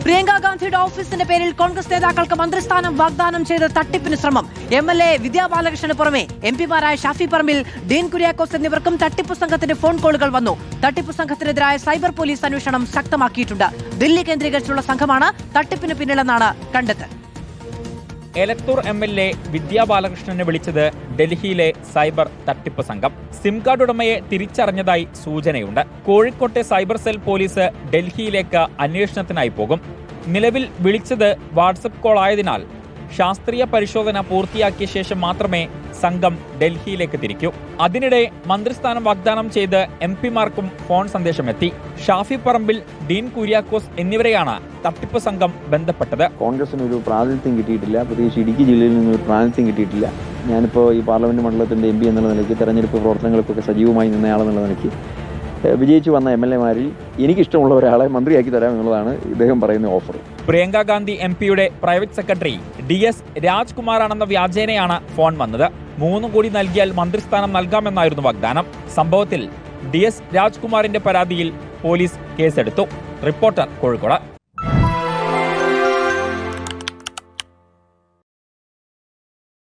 പ്രിയങ്ക ഗാന്ധിയുടെ ഓഫീസിന്റെ പേരിൽ കോൺഗ്രസ് നേതാക്കൾക്ക് മന്ത്രിസ്ഥാനം വാഗ്ദാനം ചെയ്ത് തട്ടിപ്പിന് ശ്രമം. MLA വിദ്യാ ബാലകൃഷ്ണന് പുറമെ MP-മാരായ ഷാഫി പറമ്പിൽ, ഡീൻ കുര്യാക്കോസ് എന്നിവർക്കും തട്ടിപ്പു സംഘത്തിന്റെ ഫോൺ കോളുകൾ വന്നു. തട്ടിപ്പു സംഘത്തിനെതിരായ സൈബർ പോലീസ് അന്വേഷണം ശക്തമാക്കിയിട്ടുണ്ട്. ദില്ലി കേന്ദ്രീകരിച്ചുള്ള സംഘമാണ് തട്ടിപ്പിന് പിന്നിലെന്നാണ് കണ്ടെത്തൽ. എലത്തൂർ MLA വിദ്യാ ബാലകൃഷ്ണനെ വിളിച്ചത് ഡൽഹിയിലെ സൈബർ തട്ടിപ്പ് സംഘം. സിം കാർഡ് ഉടമയെ തിരിച്ചറിഞ്ഞതായി സൂചനയുണ്ട്. കോഴിക്കോട്ടെ സൈബർ സെൽ പോലീസ് ഡൽഹിയിലേക്ക് അന്വേഷണത്തിനായി പോകും. നിലവിൽ വിളിച്ചത് വാട്സപ്പ് കോൾ ആയതിനാൽ ശാസ്ത്രീയ പരിശോധന പൂർത്തിയാക്കിയ ശേഷം മാത്രമേ സംഘം ഡൽഹിയിലേക്ക് തിരിക്കൂ. അതിനിടെ മന്ത്രിസ്ഥാനം വാഗ്ദാനം ചെയ്ത് MP-മാർക്കും ഫോൺ സന്ദേശമെത്തി. ഷാഫി പറമ്പിൽ, ഡീൻ കുര്യാക്കോസ് എന്നിവരെയാണ് തട്ടിപ്പ് സംഘം ബന്ധപ്പെട്ടത്. കോൺഗ്രസിന് ഒരു പ്രാതിനിധ്യം കിട്ടിയിട്ടില്ല, പ്രത്യേകിച്ച് ഇടുക്കി ജില്ലയിൽ നിന്ന് ഒരു പ്രാതിനിധ്യം കിട്ടിയിട്ടില്ല. ഞാനിപ്പോൾ ഈ പാർലമെന്റ് മണ്ഡലത്തിന്റെ MP എന്നുള്ള നിലയ്ക്ക് തെരഞ്ഞെടുപ്പ് പ്രവർത്തനങ്ങൾക്കൊക്കെ സജീവമായി നിന്നയാളെന്നുള്ള നിലയ്ക്ക് വിജയിച്ചു വന്ന MLA-മാരിൽ എനിക്കിഷ്ടമുള്ള ഒരാളെ മന്ത്രിയാക്കി തരാം എന്നുള്ളതാണ് ഇദ്ദേഹം പറയുന്ന ഓഫർ. പ്രിയങ്ക ഗാന്ധി MP-യുടെ പ്രൈവറ്റ് സെക്രട്ടറി DS രാജ്കുമാറാണെന്ന വ്യാജേനയാണ് ഫോൺ വന്നത്. 3 കോടി നൽകിയാൽ മന്ത്രിസ്ഥാനം നൽകാമെന്നായിരുന്നു വാഗ്ദാനം. സംഭവത്തിൽ DS രാജ്കുമാറിന്റെ പരാതിയിൽ പോലീസ് കേസെടുത്തു. റിപ്പോർട്ടർ, കോഴിക്കോട്.